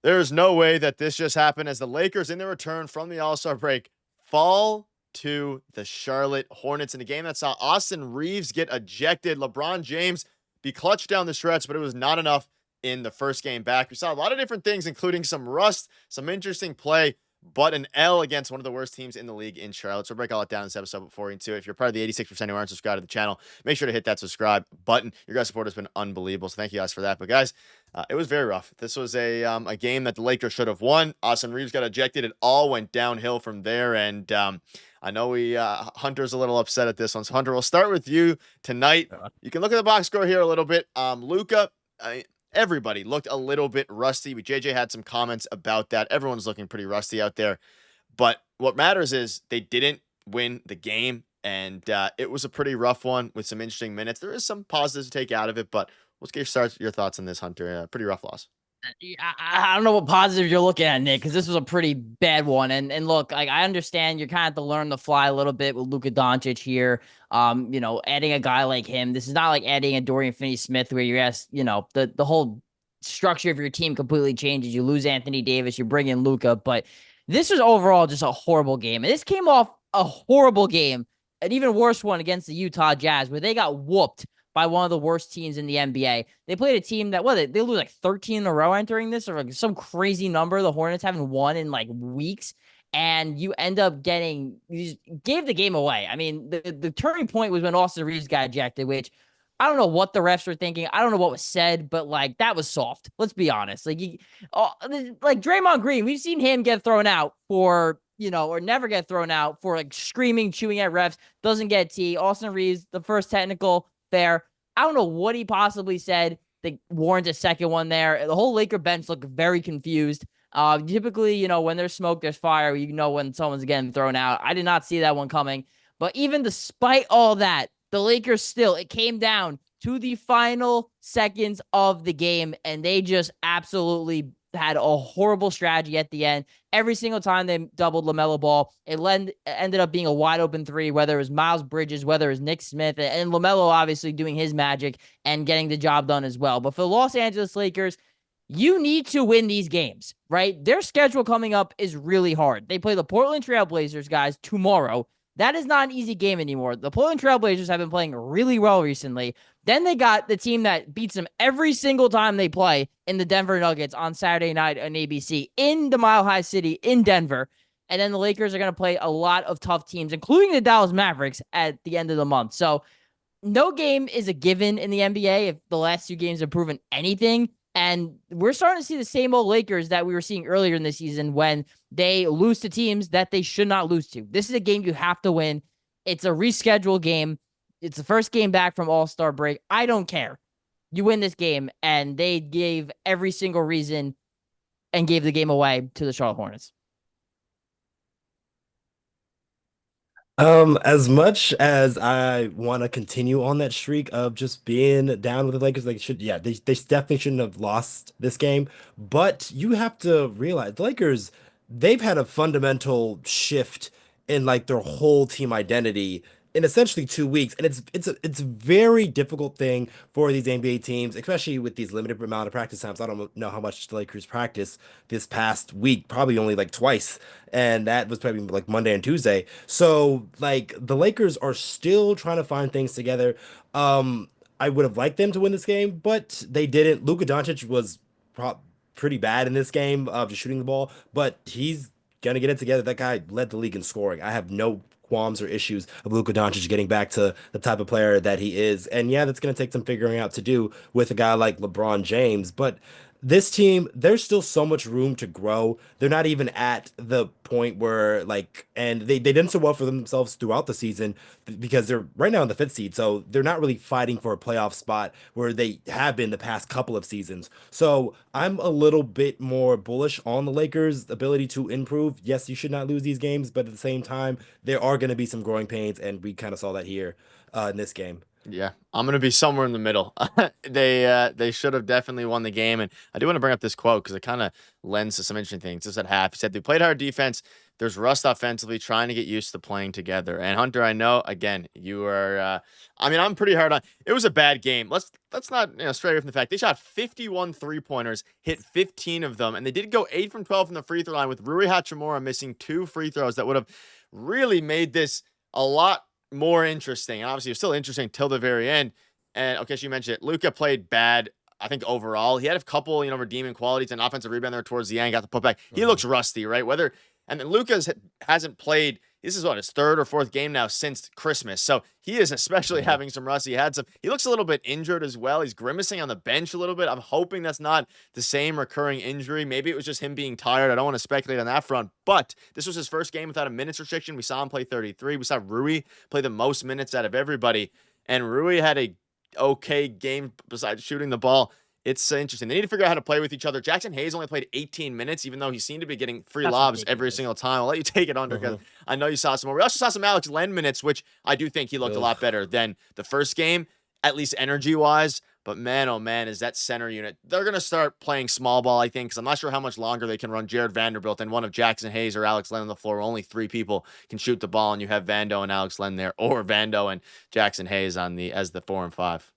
There's no way that this just happened as the Lakers, in their return from the All-Star break, fall to the Charlotte Hornets in a game that saw Austin Reeves get ejected. LeBron James be clutch down the stretch, but it was not enough in the first game back. We saw a lot of different things, including some rust, some interesting play, but an L against one of the worst teams in the league in Charlotte. So we'll break all that down in this episode before we get into it. If you're part of the 86% who aren't subscribed to the channel, make sure to hit that subscribe button. Your guys' support has been unbelievable, so thank you guys for that. But guys, it was very rough. This was a game that the Lakers should have won. Austin Reeves got ejected. It all went downhill from there, and I know Hunter's a little upset at this one. So Hunter, we'll start with you tonight. You can look at the box score here a little bit. Luka, everybody looked a little bit rusty. JJ had some comments about that. Everyone's looking pretty rusty out there. But what matters is they didn't win the game, and it was a pretty rough one with some interesting minutes. There is some positives to take out of it, but let's get your thoughts on this, Hunter. Pretty rough loss. I don't know what positive you're looking at, Nick, because this was a pretty bad one. And look, like, I understand you're kind of to learn the fly a little bit with Luka Doncic here. Adding a guy like him. This is not like adding a Dorian Finney-Smith where the whole structure of your team completely changes. You lose Anthony Davis, you bring in Luka, but this was overall just a horrible game. And this came off a horrible game, an even worse one against the Utah Jazz, where they got whooped by one of the worst teams in the NBA. They played a team that, they lose like 13 in a row entering this, or like some crazy number. The Hornets haven't won in like weeks, and you end up you gave the game away. I mean, the turning point was when Austin Reeves got ejected, which I don't know what the refs were thinking. I don't know what was said, but like, that was soft. Let's be honest. Like Draymond Green, we've seen him get thrown out for, or never get thrown out for like screaming, chewing at refs, doesn't get T. Austin Reeves, the first technical, fair. I don't know what he possibly said that warrants a second one there. The whole Laker bench looked very confused. Typically, when there's smoke, there's fire. When someone's getting thrown out. I did not see that one coming. But even despite all that, the Lakers it came down to the final seconds of the game, and they just absolutely had a horrible strategy at the end. Every single time they doubled LaMelo Ball, it ended up being a wide open three, whether it was Miles Bridges, whether it was Nick Smith, and LaMelo obviously doing his magic and getting the job done as well. But for the Los Angeles Lakers, you need to win these games, right? Their schedule coming up is really hard. They play the Portland Trail Blazers, guys, tomorrow. That is not an easy game anymore. The Portland Trail Blazers have been playing really well recently. Then they got the team that beats them every single time they play in the Denver Nuggets on Saturday night on ABC in the Mile High City in Denver. And then the Lakers are going to play a lot of tough teams, including the Dallas Mavericks at the end of the month. So no game is a given in the NBA if the last two games have proven anything. And we're starting to see the same old Lakers that we were seeing earlier in the season when they lose to teams that they should not lose to. This is a game you have to win. It's a rescheduled game. It's the first game back from All-Star break. I don't care. You win this game, and they gave every single reason and gave the game away to the Charlotte Hornets. As much as I want to continue on that streak of just being down with the Lakers, they definitely shouldn't have lost this game. But you have to realize the Lakers, they've had a fundamental shift in like their whole team identity in essentially 2 weeks, and it's a very difficult thing for these NBA teams, especially with these limited amount of practice times. I don't know how much the Lakers practice this past week, probably only like twice, and that was probably like Monday and Tuesday. So like the Lakers are still trying to find things together. I would have liked them to win this game, but they didn't. Luka Doncic was pretty bad in this game of just shooting the ball, but he's gonna get it together. That guy led the league in scoring. I have no qualms or issues of Luka Doncic getting back to the type of player that he is. And yeah, that's going to take some figuring out to do with a guy like LeBron James. But this team, there's still so much room to grow. They're not even at the point where and they didn't so well for themselves throughout the season because they're right now in the fifth seed. So they're not really fighting for a playoff spot where they have been the past couple of seasons. So I'm a little bit more bullish on the Lakers' ability to improve. Yes, you should not lose these games, but at the same time, there are going to be some growing pains, and we kind of saw that here in this game. Yeah, I'm gonna be somewhere in the middle. They should have definitely won the game, and I do want to bring up this quote because it kind of lends to some interesting things. Just at half, he said they played hard defense, there's rust offensively trying to get used to playing together. And Hunter, I know again, you are I mean, I'm pretty hard on it was a bad game. Let's not stray away from the fact they shot 51 3-pointers, hit 15 of them, and they did go 8 from 12 from the free throw line with Rui Hachimura missing 2 free throws that would have really made this a lot more interesting. And obviously, it was still interesting till the very end. And okay, so you mentioned it. Luka played bad. I think overall, he had a couple, redeeming qualities and offensive rebound there towards the end. Got the putback. He looks rusty, right? And then Luka's hasn't played. This is what his third or fourth game now since Christmas. So he is especially having some rust. He looks a little bit injured as well. He's grimacing on the bench a little bit. I'm hoping that's not the same recurring injury. Maybe it was just him being tired. I don't want to speculate on that front, but this was his first game without a minutes restriction. We saw him play 33. We saw Rui play the most minutes out of everybody. And Rui had a okay game besides shooting the ball. It's interesting. They need to figure out how to play with each other. Jackson Hayes only played 18 minutes, even though he seemed to be getting free lobs every single time. I'll let you take it under because I know you saw some more. We also saw some Alex Len minutes, which I do think he looked a lot better than the first game, at least energy-wise. But man, oh man, is that center unit. They're going to start playing small ball, I think, because I'm not sure how much longer they can run Jared Vanderbilt and one of Jackson Hayes or Alex Len on the floor. Only 3 people can shoot the ball, and you have Vando and Alex Len there, or Vando and Jackson Hayes as the 4 and 5.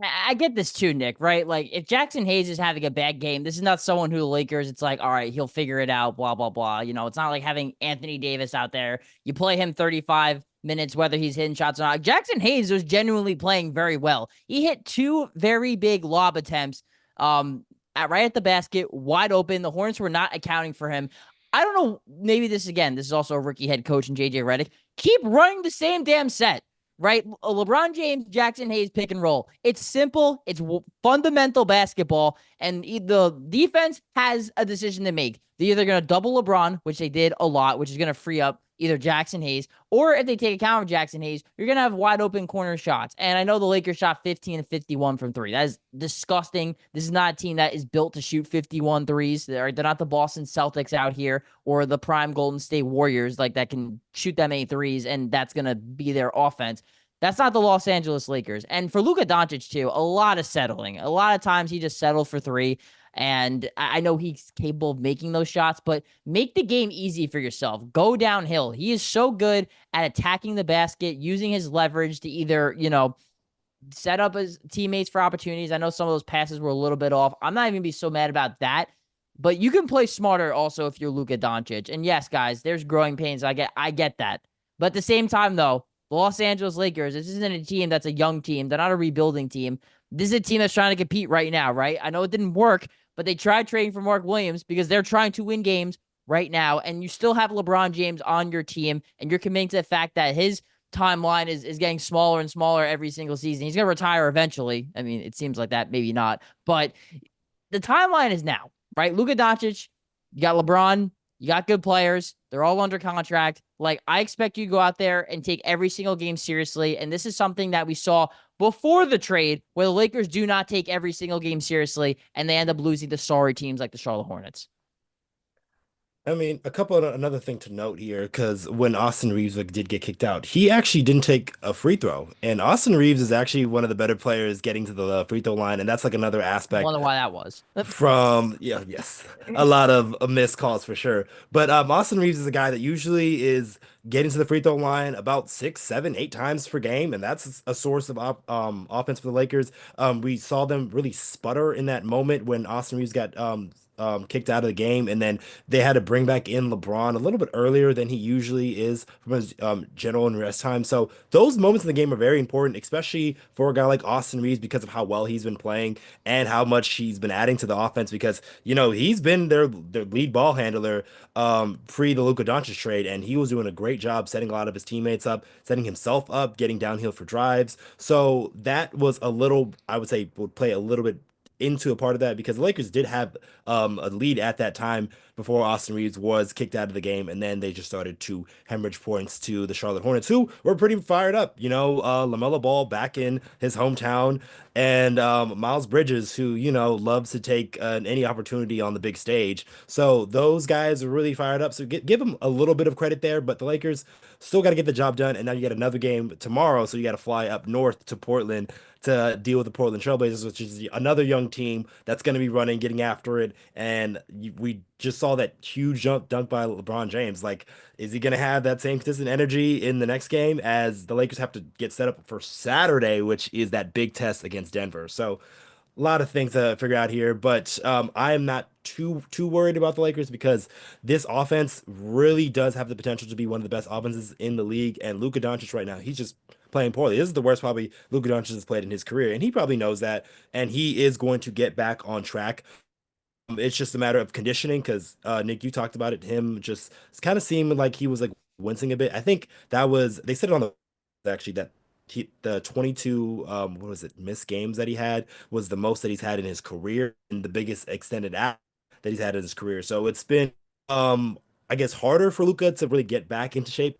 I get this too, Nick, right? Like, if Jackson Hayes is having a bad game, this is not someone who the Lakers, it's like, all right, he'll figure it out, blah, blah, blah. It's not like having Anthony Davis out there. You play him 35 minutes, whether he's hitting shots or not. Jackson Hayes was genuinely playing very well. He hit 2 very big lob attempts right at the basket, wide open. The Hornets were not accounting for him. I don't know, maybe this is also a rookie head coach in JJ Redick. Keep running the same damn set. Right? LeBron James, Jackson Hayes, pick and roll. It's simple. It's fundamental basketball. And the defense has a decision to make. They're either going to double LeBron, which they did a lot, which is going to free up either Jackson Hayes, or if they take account of Jackson Hayes, you're going to have wide open corner shots. And I know the Lakers shot 15 and 51 from 3. That is disgusting. This is not a team that is built to shoot 51 threes. They're not the Boston Celtics out here or the prime Golden State Warriors that can shoot that many threes, and that's going to be their offense. That's not the Los Angeles Lakers. And for Luka Doncic, too, a lot of settling. A lot of times he just settled for 3. And I know he's capable of making those shots, but make the game easy for yourself. Go downhill. He is so good at attacking the basket, using his leverage to either, set up his teammates for opportunities. I know some of those passes were a little bit off. I'm not even going to be so mad about that. But you can play smarter also if you're Luka Doncic. And yes, guys, there's growing pains. I get that. But at the same time, though, the Los Angeles Lakers, this isn't a team that's a young team. They're not a rebuilding team. This is a team that's trying to compete right now, right? I know it didn't work, but they tried trading for Mark Williams because they're trying to win games right now. And you still have LeBron James on your team, and you're committing to the fact that his timeline is getting smaller and smaller every single season. He's going to retire eventually. I mean, it seems like that, maybe not. But the timeline is now, right? Luka Doncic, you got LeBron, you got good players. They're all under contract. I expect you to go out there and take every single game seriously. And this is something that we saw before the trade, where the Lakers do not take every single game seriously, and they end up losing to sorry teams like the Charlotte Hornets. I mean, another thing to note here, because when Austin Reeves did get kicked out, he actually didn't take a free throw. And Austin Reeves is actually one of the better players getting to the free throw line. And that's another aspect. I wonder why that was. Yes, a lot of missed calls for sure. But Austin Reeves is a guy that usually is getting to the free throw line about 6, 7, 8 times per game. And that's a source of offense for the Lakers. We saw them really sputter in that moment when Austin Reeves got kicked out of the game, and then they had to bring back in LeBron a little bit earlier than he usually is from his general and rest time. So those moments in the game are very important, especially for a guy like Austin Reeves, because of how well he's been playing and how much he's been adding to the offense, because he's been their lead ball handler pre the Luka Doncic trade, and he was doing a great job setting a lot of his teammates up, setting himself up, getting downhill for drives. So that was I would say, would play a little bit into a part of that, because the Lakers did have a lead at that time before Austin Reeves was kicked out of the game, and then they just started to hemorrhage points to the Charlotte Hornets, who were pretty fired up. LaMelo Ball back in his hometown, and Miles Bridges, who loves to take any opportunity on the big stage. So those guys are really fired up. So give them a little bit of credit there, but the Lakers still got to get the job done. And now you got another game tomorrow, so you got to fly up north to Portland to deal with the Portland Trailblazers, which is another young team that's going to be running, getting after it. And we just saw that huge jump dunk by LeBron James. Like, is he going to have that same consistent energy in the next game as the Lakers have to get set up for Saturday, which is that big test against Denver? So a lot of things to figure out here, but I am not too worried about the Lakers because this offense really does have the potential to be one of the best offenses in the league. And Luka Doncic right now, he's just playing poorly. This is the worst probably Luka Doncic has played in his career, and he probably knows that. And he is going to get back on track. It's just a matter of conditioning because Nick, you talked about it. Him just kind of seemed like he was like wincing a bit. I think that was they said it on the actually that the 22 what was it missed games that he had was the most that he's had in his career and the biggest extended out that he's had in his career. So it's been I guess harder for Luka to really get back into shape.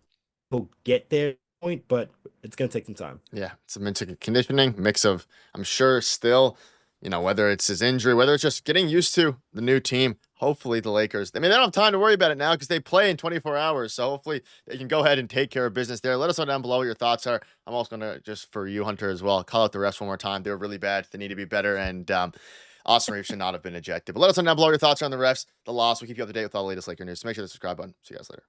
He'll get there point, but it's gonna take some time. Yeah, it's a mental conditioning mix of, I'm sure, still, whether it's his injury, whether it's just getting used to the new team. Hopefully the Lakers, I mean, they don't have time to worry about it now because they play in 24 hours. So hopefully they can go ahead and take care of business there. Let us know down below what your thoughts are. I'm also going to, just for you, Hunter, as well, call out the refs one more time. They were really bad. They need to be better. And Austin Reeves should not have been ejected. But let us know down below your thoughts are on the refs, the loss. We'll keep you up to date with all the latest Laker news. So make sure to subscribe button. See you guys later.